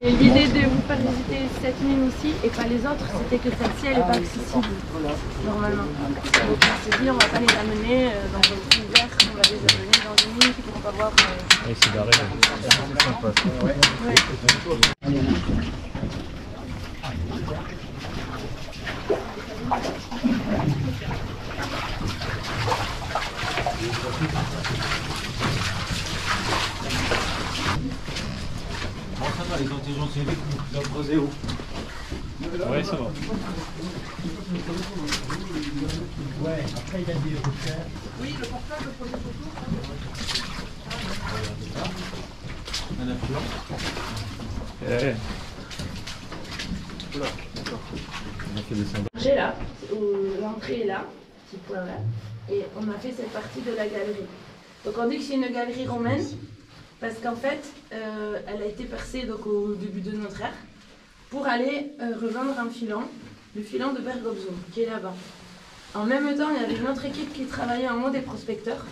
L'idée de vous faire visiter cette mine ici et pas les autres, c'était que celle-ci elle n'est pas accessible normalement. Donc on s'est dit on va pas les amener dans un petit hiver, on va les amener dans une mine qui ne pourront pas voir. Oui, c'est barré. C'est sympa. Ouais. Bon, ça va, les antégens, c'est vite, vous avez creusé où? Ouais, ça va. Ouais, après il a des repères. Oui, le portable, le projet photo. Un affluent. Ouais. Voilà, d'accord. On a fait descendre. J'ai là, l'entrée est là, petit point là, et on a fait cette partie de la galerie. Donc on dit que c'est une galerie romaine, parce qu'en fait, elle a été percée donc, au début de notre ère, pour aller rejoindre un filon, le filon de Bergobzum, qui est là-bas. En même temps, il y avait une autre équipe qui travaillait en haut des prospecteurs,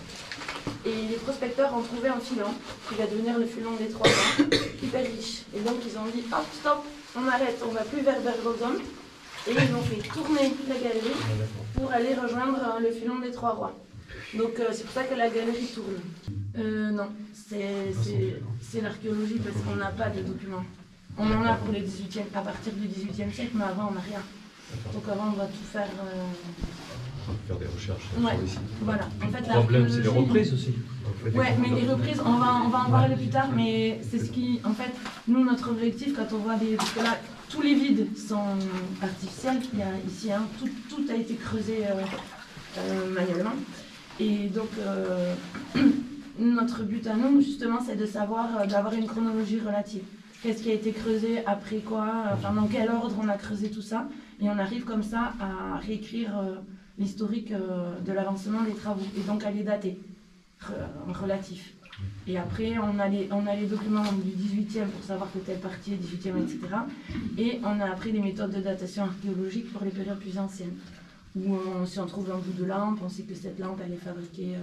et les prospecteurs ont trouvé un filon, qui va devenir le filon des Trois Rois, hyper riche. Et donc ils ont dit, hop, stop, on arrête, on va plus vers Bergobzum. Et ils ont fait tourner la galerie pour aller rejoindre le filon des Trois Rois. Donc c'est pour ça que la galerie tourne. Non, c'est l'archéologie parce qu'on n'a pas de documents. On en a pour les 18e, à partir du 18e siècle, mais avant on n'a rien. Donc avant on va tout faire. Faire des recherches Ouais, sur les sites. voilà. En fait, Le problème, c'est les reprises aussi. Ouais, mais les reprises, on va en parler plus tard, mais c'est ce qui, en fait, nous, notre objectif, quand on voit des... Parce que là, tous les vides sont artificiels, il y a ici, hein, tout a été creusé manuellement. Et donc, notre but à nous, justement, c'est de savoir, d'avoir une chronologie relative. Qu'est-ce qui a été creusé, après quoi, enfin, dans quel ordre on a creusé tout ça. Et on arrive comme ça à réécrire l'historique de l'avancement des travaux, et donc à les dater. Relatif. Et après, on a les documents du 18e pour savoir que telle partie est 18e, etc. Et on a après des méthodes de datation archéologique pour les périodes plus anciennes. Où si on trouve un bout de lampe, on sait que cette lampe elle est fabriquée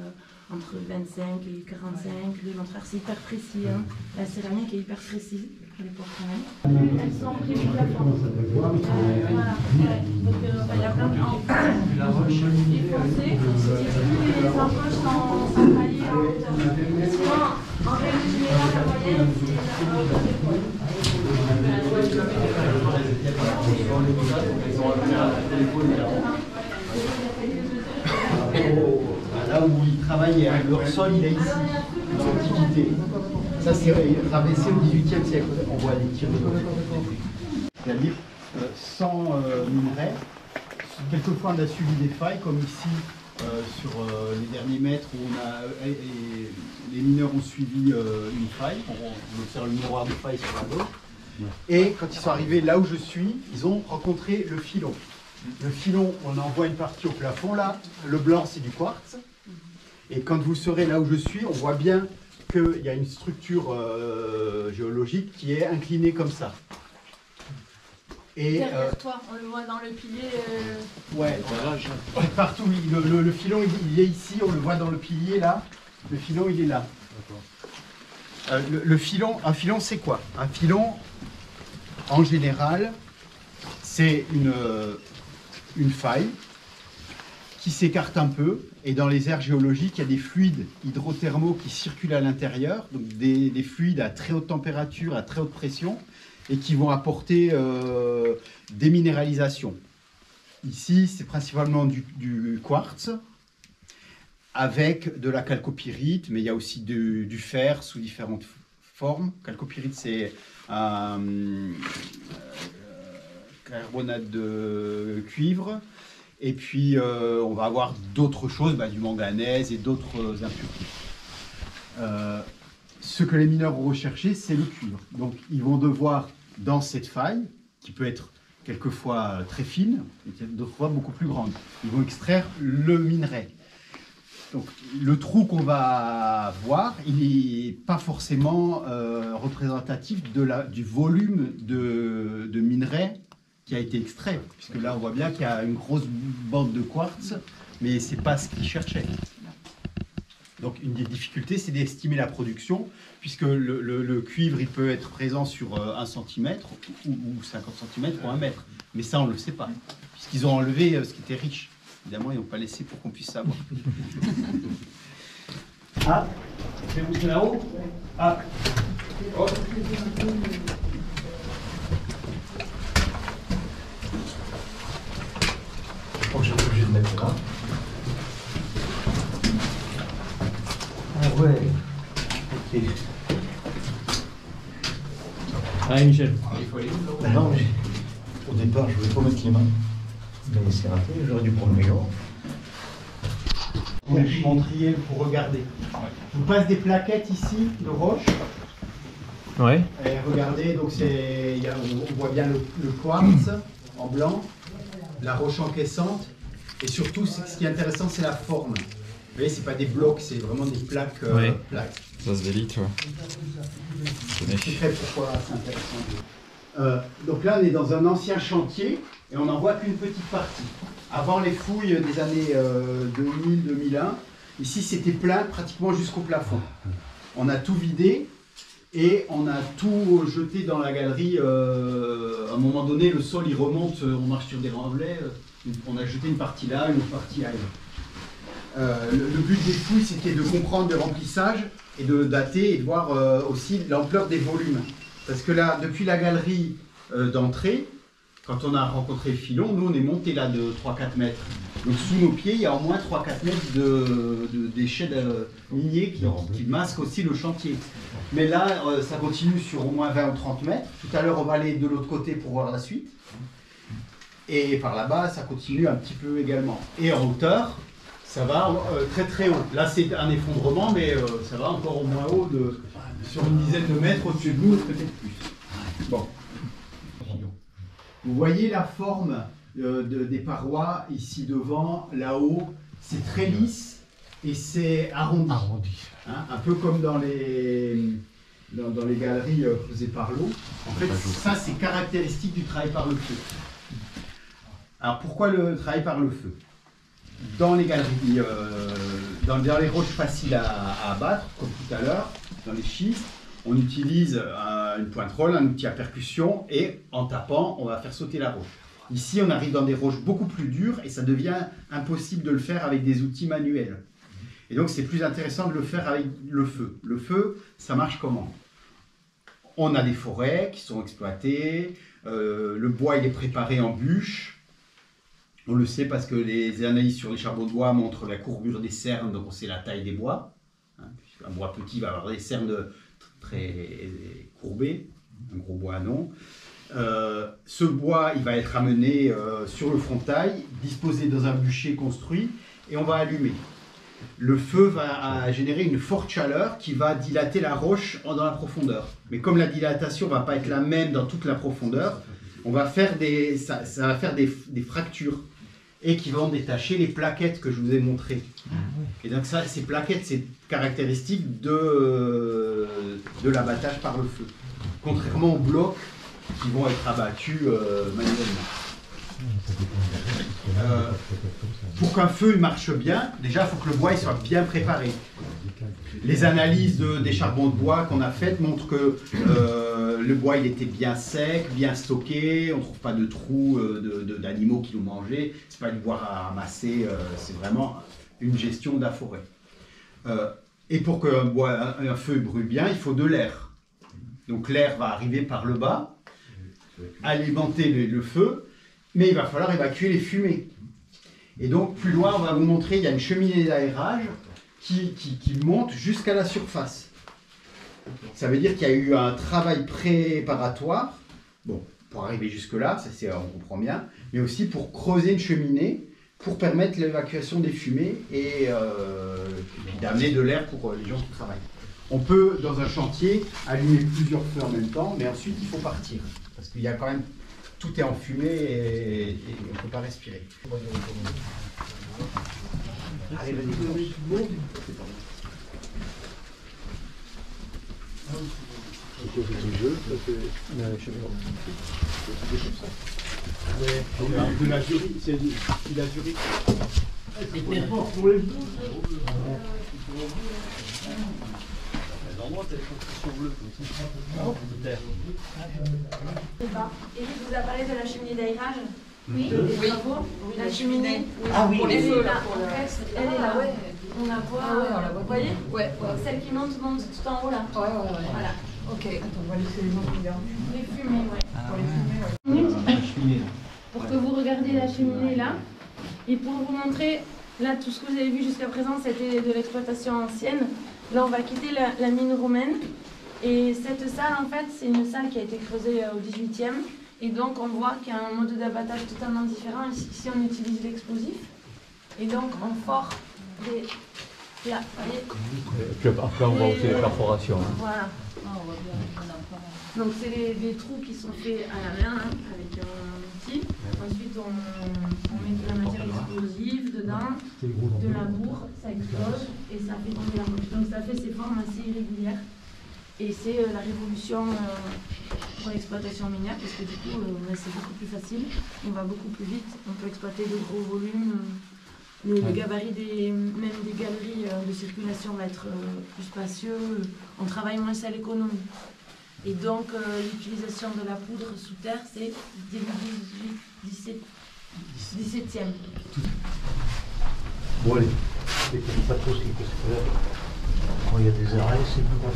entre 25 et 45. Le montreur c'est hyper précis. Hein. La céramique est hyper précise pour les portes quand même. Elles sont prises du plafond. Voilà. Ouais. Donc il y a plein de lampes. Et foncées. Et plus les embauches sont taillées en hauteur. Sinon, en règle générale, la moyenne c'est la hauteur d'épaule. Là où ils travaillaient, hein, leur sol il est ici, dans l'Antiquité. Ça c'est rabaissé au XVIIIe siècle, on voit les tirs de c'est-à-dire sans minerai. Quelquefois on a suivi des failles, comme ici sur les derniers mètres où les mineurs ont suivi une faille. On observe le miroir de faille sur la gauche. Et quand ils sont arrivés là où je suis, ils ont rencontré le filon. Le filon, on en voit une partie au plafond là, le blanc c'est du quartz. Et quand vous serez là où je suis, on voit bien qu'il y a une structure géologique qui est inclinée comme ça. Et, derrière toi, on le voit dans le pilier. Ouais, partout, le filon il est ici, on le voit dans le pilier là. Le filon il est là. Le filon, un filon c'est quoi? Un filon, en général, c'est une faille qui s'écarte un peu, et dans les aires géologiques, il y a des fluides hydrothermaux qui circulent à l'intérieur, donc des fluides à très haute température, à très haute pression, et qui vont apporter des minéralisations. Ici, c'est principalement du quartz, avec de la chalcopyrite, mais il y a aussi du fer sous différentes formes. Chalcopyrite, c'est un carbonate de cuivre. Et puis, on va avoir d'autres choses, du manganèse et d'autres impuretés. Ce que les mineurs ont recherché, c'est le cuivre. Donc, ils vont devoir, dans cette faille, qui peut être quelquefois très fine, et d'autres fois beaucoup plus grande, ils vont extraire le minerai. Donc, le trou qu'on va voir, il n'est pas forcément représentatif du volume de minerai qui a été extrait, puisque là on voit bien qu'il y a une grosse bande de quartz, mais c'est pas ce qu'ils cherchaient. Donc une des difficultés, c'est d'estimer la production, puisque le cuivre, il peut être présent sur 1 cm ou 50 cm ou 1 mètre. Mais ça, on ne le sait pas, puisqu'ils ont enlevé ce qui était riche. Évidemment, ils n'ont pas laissé pour qu'on puisse savoir. Ah, c'est vous là-haut? Ah. Oh. Je crois que j'ai été obligé de mettre là. Ah ouais. Ok. Allez Michel. Non, au départ, je voulais pas mettre les mains. Mais c'est raté, j'aurais dû prendre mes gants. Pour montriez pour regarder. Je vous passe des plaquettes ici de roche. Ouais. Et regardez, donc on voit bien le quartz en blanc, la roche encaissante, et surtout ce qui est intéressant, c'est la forme. Vous voyez, c'est pas des blocs, c'est vraiment des plaques. Ouais. Plaques. Ça se délite, ouais. C'est très pourquoi c'est intéressant. Donc là, on est dans un ancien chantier et on n'en voit qu'une petite partie. Avant les fouilles des années 2000-2001, ici c'était plein pratiquement jusqu'au plafond. On a tout vidé et on a tout jeté dans la galerie. À un moment donné, le sol il remonte, on marche sur des remblais. On a jeté une partie là, une autre partie ailleurs. Le but des fouilles, c'était de comprendre le remplissage et de dater et de voir aussi l'ampleur des volumes. Parce que là, depuis la galerie d'entrée, quand on a rencontré le filon, nous on est monté là de 3-4 mètres. Donc sous nos pieds, il y a au moins 3-4 mètres de déchets miniers qui masquent aussi le chantier. Mais là, ça continue sur au moins 20 ou 30 mètres. Tout à l'heure, on va aller de l'autre côté pour voir la suite. Et par là-bas, ça continue un petit peu également. Et en hauteur, ça va très très haut. Là, c'est un effondrement, mais ça va encore au moins haut, sur une dizaine de mètres au-dessus de nous, peut-être plus. Bon. Vous voyez la forme des parois ici devant, là-haut, c'est très lisse et c'est arrondi. Hein, un peu comme dans les galeries creusées par l'eau. En fait, ça c'est caractéristique du travail par le feu. Alors pourquoi le travail par le feu? Dans les galeries, dans les roches faciles à abattre, comme tout à l'heure, dans les schistes, on utilise une pointe-rolle, un outil à percussion, et en tapant, on va faire sauter la roche. Ici, on arrive dans des roches beaucoup plus dures, et ça devient impossible de le faire avec des outils manuels. Et donc, c'est plus intéressant de le faire avec le feu. Le feu, ça marche comment? On a des forêts qui sont exploitées, le bois il est préparé en bûche. On le sait parce que les analyses sur les charbons de bois montrent la courbure des cernes, donc on sait la taille des bois. Un bois petit va avoir des cernes très courbées, un gros bois non. Ce bois, il va être amené sur le frontail, disposé dans un bûcher construit, et on va allumer. Le feu va générer une forte chaleur qui va dilater la roche dans la profondeur. Mais comme la dilatation ne va pas être la même dans toute la profondeur, on va faire ça va faire des fractures et qui vont détacher les plaquettes que je vous ai montrées. Et donc ça, ces plaquettes, c'est caractéristique de l'abattage par le feu. Contrairement aux blocs qui vont être abattus manuellement. Pour qu'un feu marche bien, déjà il faut que le bois il soit bien préparé. Les analyses des charbons de bois qu'on a faites montrent que le bois il était bien sec, bien stocké, on ne trouve pas de trous d'animaux qui l'ont mangé, c'est pas du bois à ramasser, c'est vraiment une gestion de la forêt. Et pour qu'un feu brûle bien, il faut de l'air. Donc l'air va arriver par le bas, alimenter le feu, mais il va falloir évacuer les fumées. Et donc plus loin, on va vous montrer, il y a une cheminée d'aérage qui monte jusqu'à la surface. Ça veut dire qu'il y a eu un travail préparatoire, bon, pour arriver jusque-là, on comprend bien, mais aussi pour creuser une cheminée, pour permettre l'évacuation des fumées et d'amener de l'air pour les gens qui travaillent. On peut, dans un chantier, allumer plusieurs feux en même temps, mais ensuite il faut partir, parce qu'il y a quand même, tout est enfumé et on ne peut pas respirer. Allez, vas-y. De la Zurich, c'est de la Zurich. Eric vous a parlé de la cheminée d'aérage. Oui. Des travaux. La cheminée. Ah oui, elle les est feux, là. là. En fait, elle est là. On la voit. Vous voyez? Ouais, ouais. Celle qui monte tout en haut là. Ouais. Voilà. Ok. Attends, on va laisser les gens regarder. Les fumées, ouais. Pour les fumer, ouais. Minute pour que vous regardiez la cheminée là. Et pour vous montrer, là tout ce que vous avez vu jusqu'à présent c'était de l'exploitation ancienne. Là on va quitter la mine roumaine. Et cette salle en fait c'est une salle qui a été creusée au 18e. Et donc on voit qu'il y a un mode d'abattage totalement différent. Ici on utilise l'explosif. Et donc on fore des... Là, voyez. Et puis après, on voit aussi les perforations. Hein. Voilà. Donc c'est des trous qui sont faits à la main hein, avec un outil. Ensuite on met de la matière explosive dedans, de la bourre, ça explose et ça fait tomber la roche. Donc ça fait ces formes assez irrégulières. Et c'est la révolution pour l'exploitation minière parce que du coup c'est beaucoup plus facile, on va beaucoup plus vite, on peut exploiter de gros volumes. Le gabarit même des galeries de circulation va être plus spacieux, on travaille moins à l'économie. Et donc l'utilisation de la poudre sous terre, c'est début 17e. Bon allez, c'est pas trop ce qu'il faut se faire. Quand il y a des arrêts, c'est plus grand.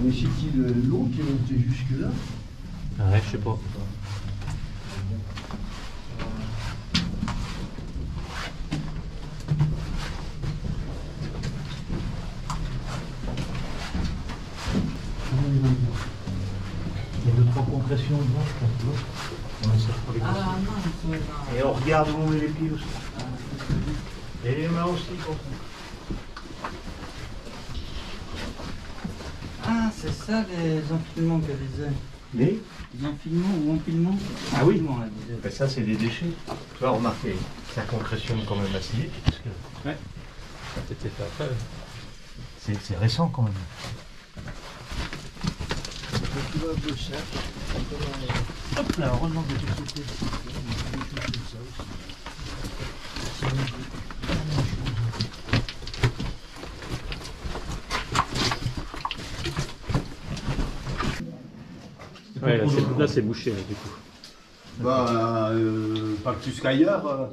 Mais c'est-il l'eau qui est montée jusque-là? Ouais, je sais pas. Il y a 2-3 compressions devant, je pense. On en sert pour les Ah courses. non, Et on regarde où on met les pieds aussi. Et les mains aussi, comme ça. Ah, c'est ça les empilements qu'elle disait. Les Les empilements. Ah oui. Empilements, elle disait. Ben ça, c'est des déchets. Tu vas remarquer, ça concrétionne quand même assez vite. Parce que Ouais. Ça a été fait après. c'est récent quand même. Hop là, heureusement que tu sauté. Ouais, là c'est bouché là, du coup. Bah, pas plus qu'ailleurs. De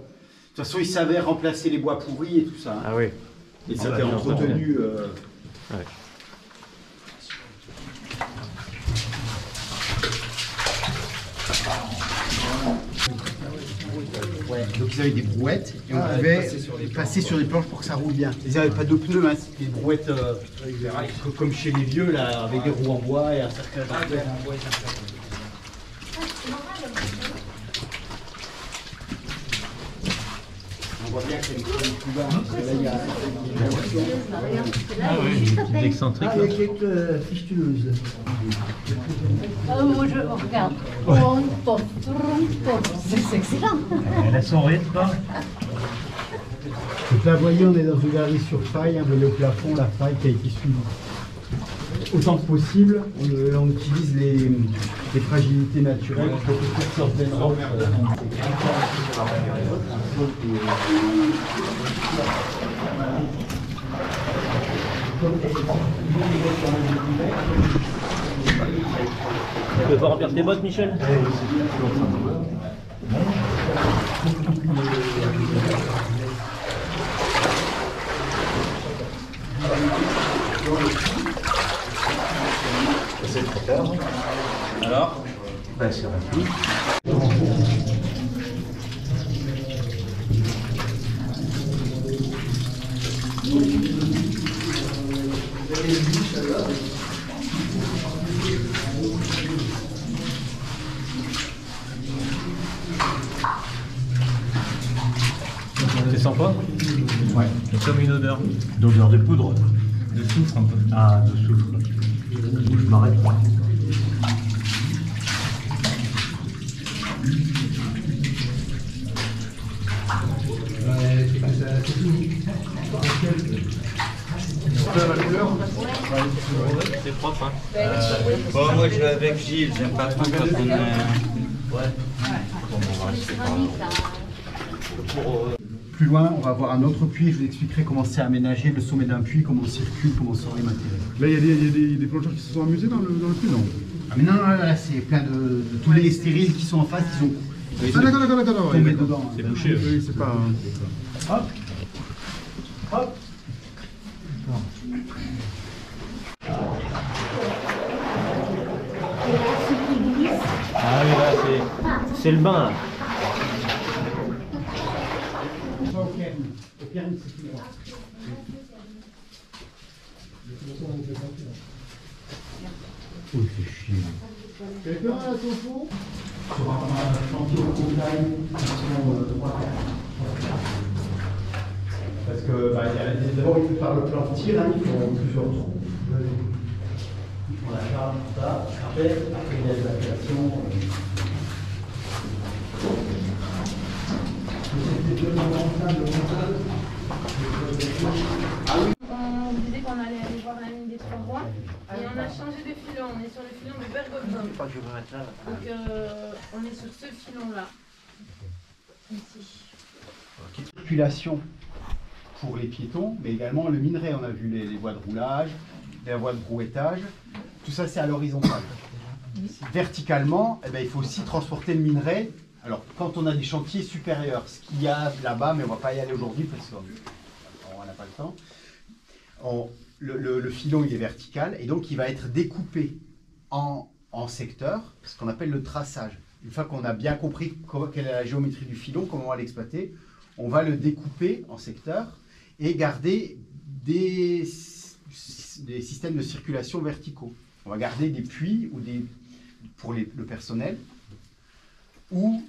toute façon, ils savaient remplacer les bois pourris et tout ça. Ah oui. Et ça était entretenu. Ouais. Donc ils avaient des brouettes et on pouvait passer sur les planches pour que ça roule bien. Ils n'avaient pas de pneus, hein, c'était des brouettes comme chez les vieux, là, avec des roues en bois et un cercle en bois. On voit bien que c'est les plus bas. Parce que là, il y a Ah oui, une petite excentrique. il y a quelques fistuleuses. moi je regarde. C'est excellent. Elle a son rythme, quoi. Donc là, vous voyez, on est dans une galerie sur faille. Vous voyez au plafond la faille qui a été suivie. Autant que possible, on utilise les fragilités naturelles pour que certaines roches. Tu veux pas remplir tes bottes, Michel? C'est trop tard. Alors? Ben, c'est rapide. C'est sans quoi? Ouais. C'est comme une odeur. D'odeur de poudre. De soufre un peu. Ah, de soufre. Je m'arrête pas. la couleur. C'est propre, hein. Bon, moi je vais avec Gilles, j'aime pas trop quand on est... Plus loin, on va voir un autre puits, je vous expliquerai comment c'est aménagé, le sommet d'un puits, comment on circule, comment on sort les matériaux. Là, il y a des plongeurs qui se sont amusés dans le puits, non? Ah mais non, là c'est plein de tous les stériles qui sont en face, ils ont Ah d'accord. tombé dedans. C'est bouché. Oui, c'est pas... Hop, hop. Ah oui, là, c'est le bain, là. Pas au Cairn. Au Cairn, c'est tout droit. Oh, c'est chiant. Quelqu'un a son fond? Sur un chantier au contact, parce que d'abord, il faut faire le plan de tir, hein, il faut plusieurs trous. Ils font la charge, tout ça. Après il y a l'évacuation. On disait qu'on allait aller voir la mine des Trois Rois et on a changé de filon. On est sur le filon de Bergodon. Donc on est sur ce filon-là. Ici. Circulation pour les piétons, mais également le minerai. On a vu les voies de roulage, les voies de brouettage. Tout ça, c'est à l'horizontale. Verticalement, eh bien, il faut aussi transporter le minerai. Alors, quand on a des chantiers supérieurs, ce qu'il y a là-bas, mais on ne va pas y aller aujourd'hui parce qu'on n'a pas le temps. Le filon, il est vertical et donc il va être découpé en secteurs, ce qu'on appelle le traçage. Une fois qu'on a bien compris quelle est la géométrie du filon, comment on va l'exploiter, on va le découper en secteurs et garder des systèmes de circulation verticaux. On va garder des puits ou pour le personnel, ou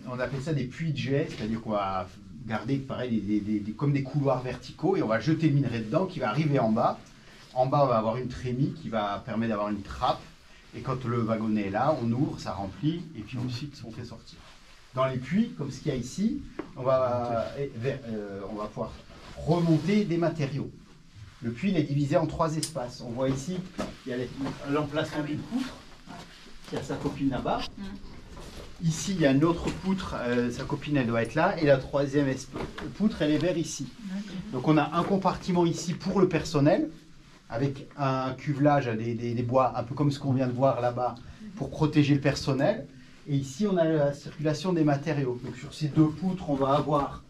on appelle ça des puits de jet, c'est-à-dire qu'on va garder pareil, comme des couloirs verticaux et on va jeter le minerai dedans qui va arriver en bas. En bas, on va avoir une trémie qui va permettre d'avoir une trappe. Et quand le wagonnet est là, on ouvre, ça remplit et puis ensuite on fait sortir. Dans les puits, comme ce qu'il y a ici, on va pouvoir remonter des matériaux. Le puits il est divisé en 3 espaces. On voit ici, il y a l'emplacement d'une poutre, qui a sa copine là-bas. Ici, il y a une autre poutre, sa copine elle doit être là, et la 3e poutre elle est vers ici. Donc on a un compartiment ici pour le personnel, avec un cuvelage, des bois, un peu comme ce qu'on vient de voir là-bas, pour protéger le personnel. Et ici, on a la circulation des matériaux. Donc sur ces 2 poutres, on va avoir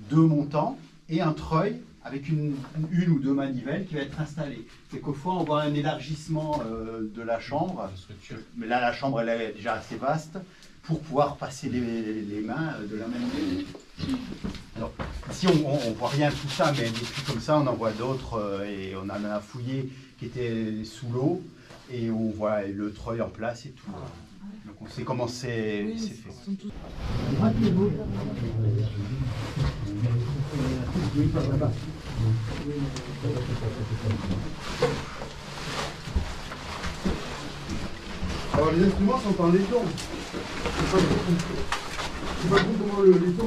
2 montants et un treuil avec une ou 2 manivelles qui va être installée. Quelquefois, on voit un élargissement de la chambre. Mais là, la chambre, elle est déjà assez vaste pour pouvoir passer les mains de la même manière. Alors, ici, on ne voit rien de tout ça, mais des puits comme ça, on en voit d'autres et on en a fouillé qui étaient sous l'eau et on voit le treuil en place et tout. Donc, on sait comment c'est fait. Alors les instruments sont en laiton. Je sais pas trop comment le laiton...